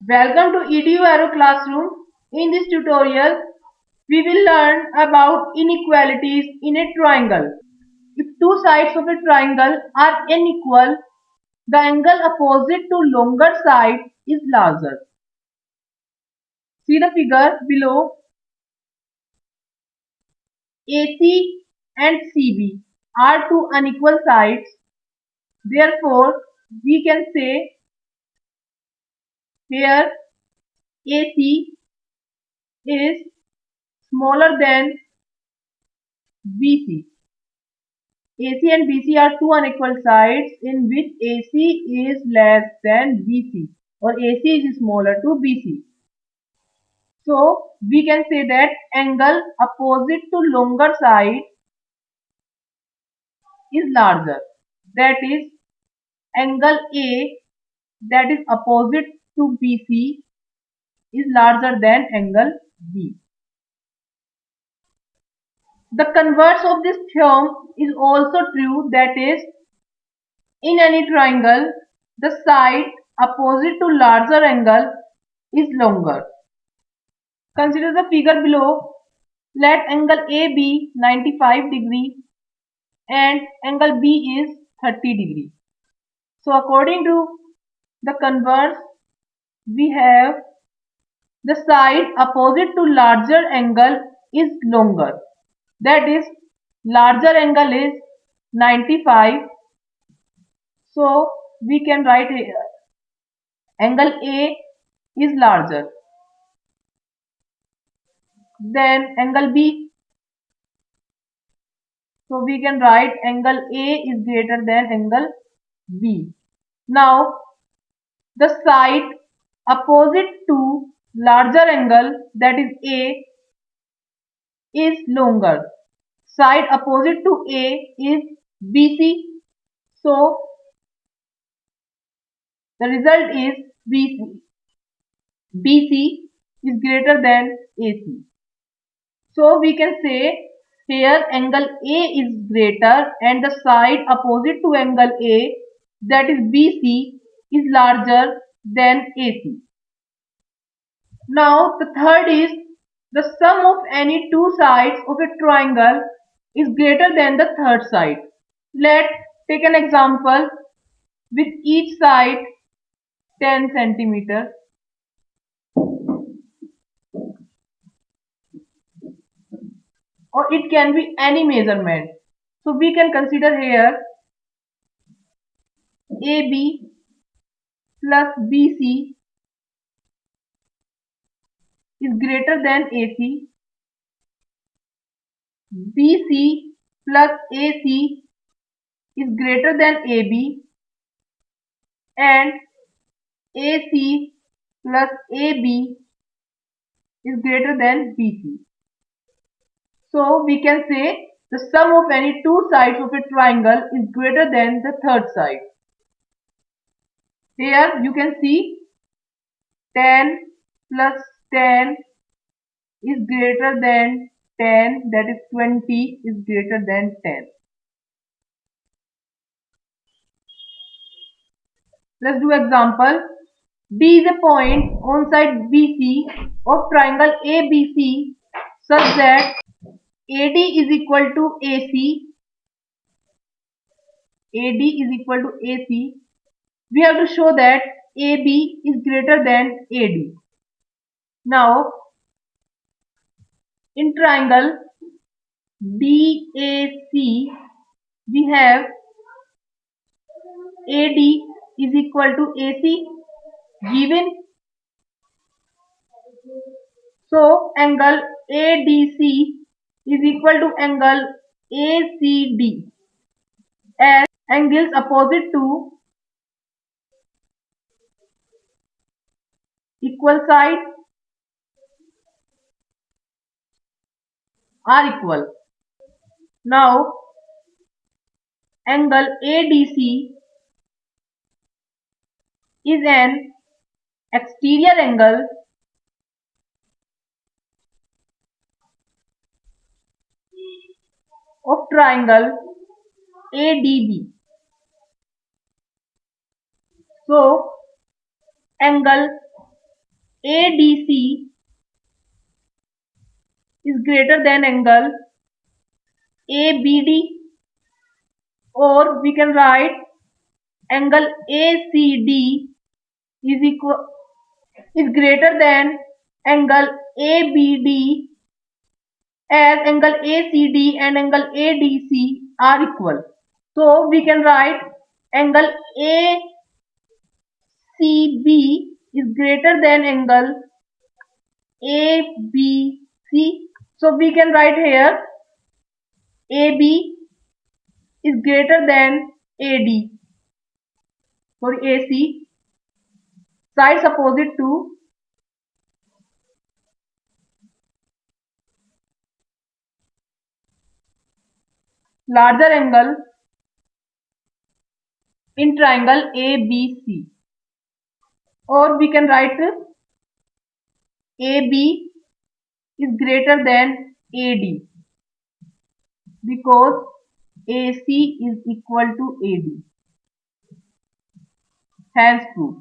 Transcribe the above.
Welcome to EDU Aero Classroom. In this tutorial, we will learn about inequalities in a triangle. If two sides of a triangle are unequal, the angle opposite to longer side is larger. See the figure below. AC and CB are two unequal sides. Therefore, we can say here AC is smaller than BC. AC and BC are two unequal sides in which AC is less than BC or AC is smaller to BC. So we can say that angle opposite to longer side is larger. That is angle A that is opposite to BC is larger than angle B. The converse of this theorem is also true, that is, in any triangle, the side opposite to larger angle is longer. Consider the figure below. Let angle A be 95 degree and angle B is 30 degree. So according to the converse, we have the side opposite to larger angle is longer. That is, larger angle is 95. So we can write here angle A is larger than angle B. So we can write angle A is greater than angle B. Now the side opposite to larger angle, that is A, is longer. Side opposite to A is BC. So the result is BC. BC is greater than AC. So we can say here angle A is greater and the side opposite to angle A, that is BC, is larger than AC. Now the third is the sum of any two sides of a triangle is greater than the third side. Let's take an example with each side 10 centimeter. Or it can be any measurement. So we can consider here AB plus BC is greater than AC. BC plus AC is greater than AB and AC plus AB is greater than BC. So we can say the sum of any two sides of a triangle is greater than the third side. Here you can see 10 plus 10 is greater than 10, that is 20 is greater than 10. Let's do example. D is a point on side BC of triangle ABC such that AD is equal to AC. AD is equal to AC. We have to show that AB is greater than AD. Now, in triangle DAC, we have AD is equal to AC given. So angle ADC is equal to angle ACD as angles opposite to equal sides are equal. Now angle ADC is an exterior angle of triangle ADB. So angle ADC is greater than angle ABD, or we can write angle ACD is greater than angle ABD, as angle ACD and angle ADC are equal. So we can write angle ACB is greater than angle ABC. So we can write here AB is greater than AD for AC. Sides opposite to larger angle in triangle ABC, or we can write AB is greater than AD because AC is equal to AD. Hence proof.